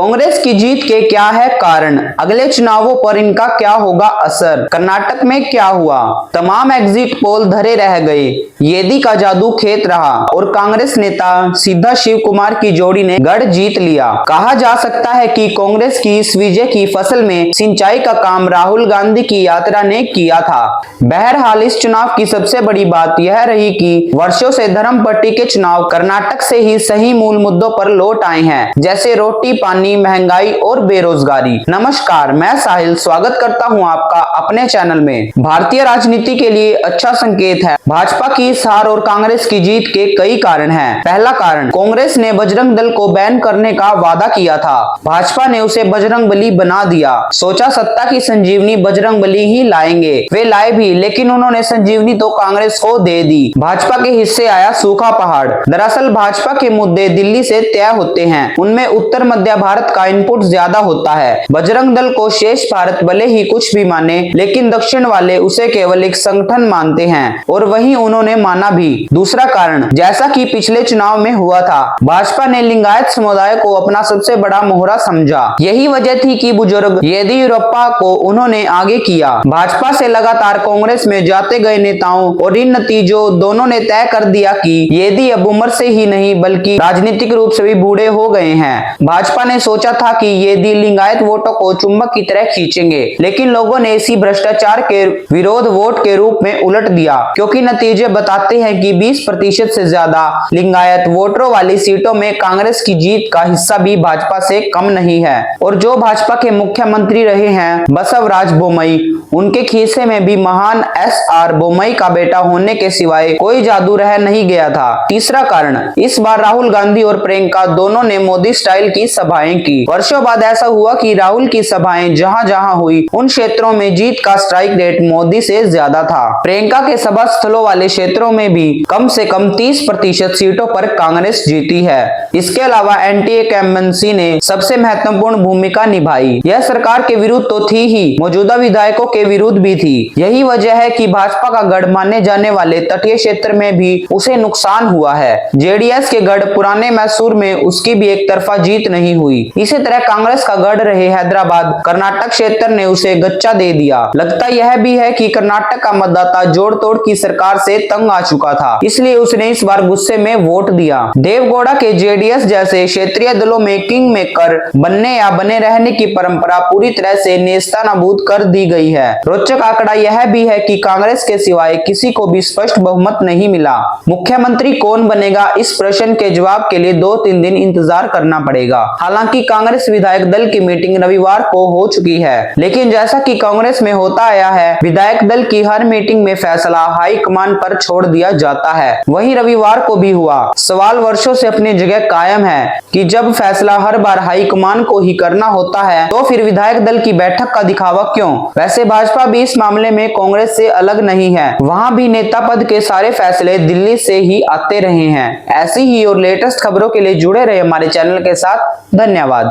कांग्रेस की जीत के क्या है कारण, अगले चुनावों पर इनका क्या होगा असर, कर्नाटक में क्या हुआ, तमाम एग्जिट पोल धरे रह गए, येदी का जादू खेत रहा और कांग्रेस नेता सीधा शिव कुमार की जोड़ी ने गढ़ जीत लिया। कहा जा सकता है कि कांग्रेस की इस विजय की फसल में सिंचाई का काम राहुल गांधी की यात्रा ने किया था। बहरहाल इस चुनाव की सबसे बड़ी बात यह रही कि वर्षों से धर्म पट्टी के चुनाव कर्नाटक से ही सही मूल मुद्दों पर लौट आए हैं, जैसे रोटी पानी, महंगाई और बेरोजगारी। नमस्कार, मैं साहिल स्वागत करता हूं आपका अपने चैनल में। भारतीय राजनीति के लिए अच्छा संकेत है। भाजपा की इस हार और कांग्रेस की जीत के कई कारण हैं। पहला कारण, कांग्रेस ने बजरंग दल को बैन करने का वादा किया था, भाजपा ने उसे बजरंग बली बना दिया। सोचा सत्ता की संजीवनी बजरंग बली ही लाएंगे, वे लाए भी, लेकिन उन्होंने संजीवनी तो कांग्रेस को दे दी। भाजपा के हिस्से आया सूखा पहाड़। दरअसल भाजपा के मुद्दे दिल्ली से तय होते हैं, उनमें उत्तर मध्य भारत का इनपुट ज्यादा होता है। बजरंग दल को शेष भारत भले ही कुछ भी माने, लेकिन दक्षिण वाले उसे केवल एक संगठन मानते हैं और वही उन्होंने माना भी। दूसरा कारण, जैसा कि पिछले चुनाव में हुआ था, भाजपा ने लिंगायत समुदाय को अपना सबसे बड़ा मोहरा समझा। यही वजह थी कि बुजुर्ग येदियुरप्पा को उन्होंने आगे किया। भाजपा से लगातार कांग्रेस में जाते गए नेताओं और इन नतीजों दोनों ने तय कर दिया कि येदी अब उम्र से ही नहीं बल्कि राजनीतिक रूप से भी बूढ़े हो गए हैं। भाजपा ने सोचा था कि येदी लिंगायत वोटों को चुंबक की तरह खींचेंगे, लेकिन लोगों ने इसी भ्रष्टाचार के विरोध वोट के रूप में उलट दिया, क्योंकि नतीजे बताते हैं कि 20% से ज्यादा लिंगायत वोटरों वाली सीटों में कांग्रेस की जीत का हिस्सा भी भाजपा से कम नहीं है। और जो भाजपा के मुख्यमंत्री रहे हैं बसवराज बोमई, उनके खीसे में भी महान SR बोमई का बेटा होने के सिवाय कोई जादू रह नहीं गया था। तीसरा कारण, इस बार राहुल गांधी और प्रियंका दोनों ने मोदी स्टाइल की सभाएं की। वर्षों बाद ऐसा हुआ कि राहुल की सभाएं जहां जहां हुई उन क्षेत्रों में जीत का स्ट्राइक रेट मोदी से ज्यादा था। प्रियंका के सभा स्थलों वाले क्षेत्रों में भी कम से कम 30% सीटों पर कांग्रेस जीती है। इसके अलावा एनडीए कैंपेन ने सबसे महत्वपूर्ण भूमिका निभाई। यह सरकार के विरुद्ध तो थी ही, मौजूदा विधायकों के विरुद्ध भी थी। यही वजह है कि भाजपा का गढ़ माने जाने वाले तटीय क्षेत्र में भी उसे नुकसान हुआ है। जेडीएस के गढ़ पुराने मैसूर में उसकी भी एक तरफा जीत नहीं हुई। इसी तरह कांग्रेस का गढ़ रहे हैदराबाद कर्नाटक क्षेत्र ने उसे गच्चा दे दिया। लगता यह भी है कि कर्नाटक का मतदाता जोड़ तोड़ की सरकार से तंग आ चुका था, इसलिए उसने इस बार गुस्से में वोट दिया। देवगौड़ा के जेडीएस जैसे क्षेत्रीय दलों में किंग मेकर बनने या बने रहने की परंपरा पूरी तरह से नेस्तनाबूद कर दी गई है। रोचक आंकड़ा यह भी है कि कांग्रेस के सिवाय किसी को भी स्पष्ट बहुमत नहीं मिला। मुख्यमंत्री कौन बनेगा, इस प्रश्न के जवाब के लिए 2-3 दिन इंतजार करना पड़ेगा। हालांकि कांग्रेस विधायक दल की मीटिंग रविवार को हो चुकी है, लेकिन जैसा कि कांग्रेस में होता आया है, विधायक दल की हर मीटिंग में फैसला हाईकमान पर छोड़ दिया जाता है। वहीं रविवार को भी हुआ। सवाल वर्षों से अपनी जगह कायम है कि जब फैसला हर बार हाईकमान को ही करना होता है, तो फिर विधायक दल की बैठक का दिखावा क्यों? वैसे भाजपा भी इस मामले में कांग्रेस से अलग नहीं है। वहां भी नेता पद के सारे फैसले दिल्ली से ही आते रहे हैं। ऐसी ही और लेटेस्ट खबरों के लिए जुड़े रहे हमारे चैनल के साथ। धन्यवाद।